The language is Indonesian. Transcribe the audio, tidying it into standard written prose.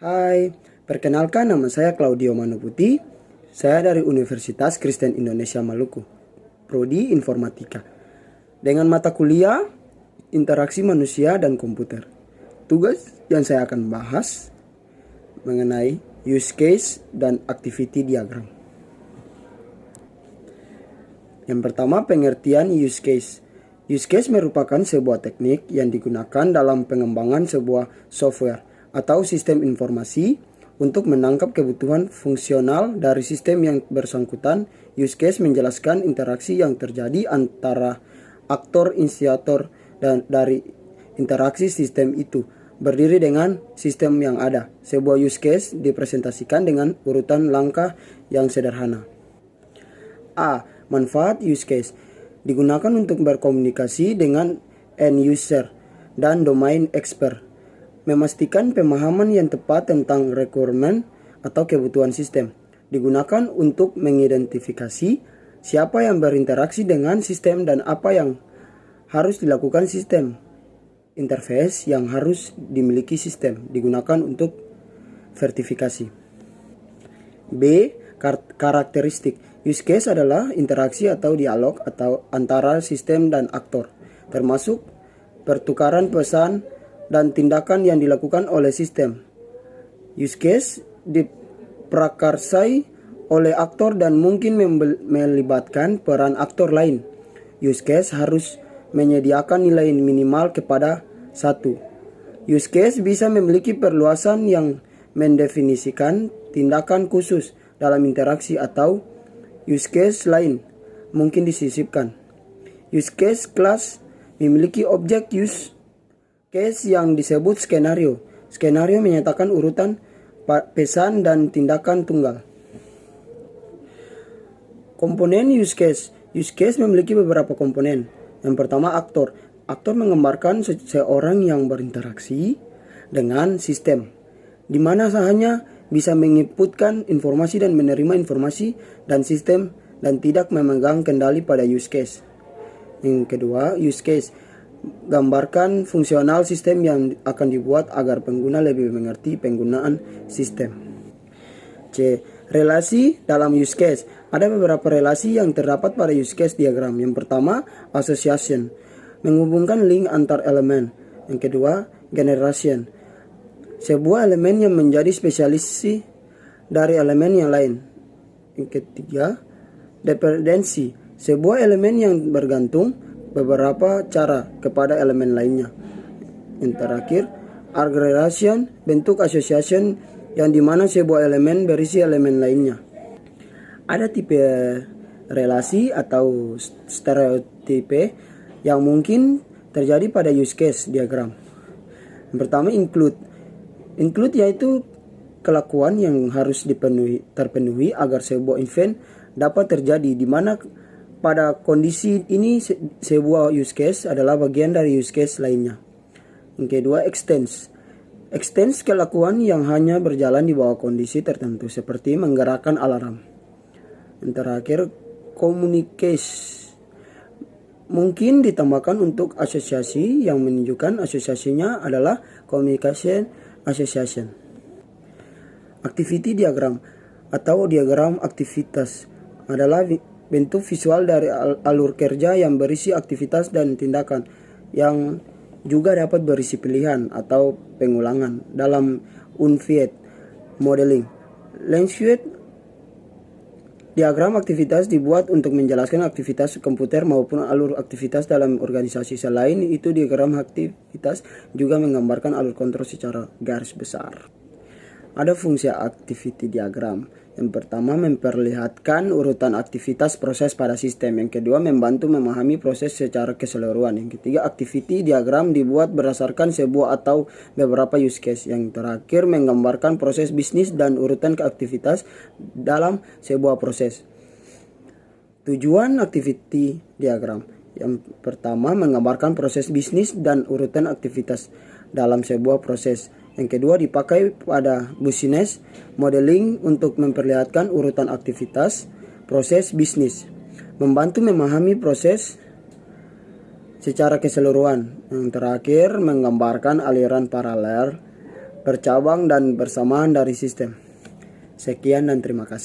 Hai, perkenalkan nama saya Claudio Manoputi. Saya dari Universitas Kristen Indonesia Maluku, Prodi Informatika. Dengan mata kuliah Interaksi Manusia dan Komputer. Tugas yang saya akan bahas mengenai use case dan activity diagram. Yang pertama, pengertian use case. Use case merupakan sebuah teknik yang digunakan dalam pengembangan sebuah software atau sistem informasi untuk menangkap kebutuhan fungsional dari sistem yang bersangkutan. Use case menjelaskan interaksi yang terjadi antara aktor inisiator dan dari interaksi sistem itu berdiri dengan sistem yang ada. Sebuah use case dipresentasikan dengan urutan langkah yang sederhana. A. Manfaat use case digunakan untuk berkomunikasi dengan end user dan domain expert, memastikan pemahaman yang tepat tentang requirement atau kebutuhan sistem. Digunakan untuk mengidentifikasi siapa yang berinteraksi dengan sistem dan apa yang harus dilakukan sistem. Interface yang harus dimiliki sistem digunakan untuk verifikasi. B. Karakteristik. Use case adalah interaksi atau dialog atau antara sistem dan aktor, termasuk pertukaran pesan dan tindakan yang dilakukan oleh sistem. Use case diprakarsai oleh aktor dan mungkin melibatkan peran aktor lain. Use case harus menyediakan nilai minimal kepada 1. Use case bisa memiliki perluasan yang mendefinisikan tindakan khusus dalam interaksi atau use case lain mungkin disisipkan. Use case class memiliki objek use case yang disebut skenario. Skenario menyatakan urutan pesan dan tindakan tunggal. Komponen use case. Use case memiliki beberapa komponen. Yang pertama, aktor. Aktor menggambarkan seseorang yang berinteraksi dengan sistem, di mana hanya bisa menginputkan informasi dan menerima informasi dan sistem dan tidak memegang kendali pada use case. Yang kedua, use case gambarkan fungsional sistem yang akan dibuat agar pengguna lebih mengerti penggunaan sistem. C. Relasi dalam use case. Ada beberapa relasi yang terdapat pada use case diagram. Yang pertama, association, menghubungkan link antar elemen. Yang kedua, generation, sebuah elemen yang menjadi spesialisasi dari elemen yang lain. Yang ketiga, dependensi, sebuah elemen yang bergantung beberapa cara kepada elemen lainnya. Yang terakhir, aggregation, bentuk association yang dimana sebuah elemen berisi elemen lainnya. Ada tipe relasi atau stereotipe yang mungkin terjadi pada use case diagram. Yang pertama, include. Include yaitu kelakuan yang harus terpenuhi agar sebuah event dapat terjadi, di mana pada kondisi ini sebuah use case adalah bagian dari use case lainnya. Yang kedua, extends. Extends kelakuan yang hanya berjalan di bawah kondisi tertentu seperti menggerakkan alarm. Yang terakhir, communicate. Mungkin ditambahkan untuk asosiasi yang menunjukkan asosiasinya adalah communication association. Activity diagram atau diagram aktivitas adalah bentuk visual dari alur kerja yang berisi aktivitas dan tindakan yang juga dapat berisi pilihan atau pengulangan dalam Unfield modeling. Landscape diagram aktivitas dibuat untuk menjelaskan aktivitas komputer maupun alur aktivitas dalam organisasi. Selain itu, diagram aktivitas juga menggambarkan alur kontrol secara garis besar. Ada fungsi activity diagram. Yang pertama, memperlihatkan urutan aktivitas proses pada sistem. Yang kedua, membantu memahami proses secara keseluruhan. Yang ketiga, activity diagram dibuat berdasarkan sebuah atau beberapa use case. Yang terakhir, menggambarkan proses bisnis dan urutan aktivitas dalam sebuah proses. Tujuan activity diagram. Yang pertama, menggambarkan proses bisnis dan urutan aktivitas dalam sebuah proses. Yang kedua, dipakai pada business modeling untuk memperlihatkan urutan aktivitas proses bisnis, membantu memahami proses secara keseluruhan. Yang terakhir, menggambarkan aliran paralel bercabang dan bersamaan dari sistem. Sekian dan terima kasih.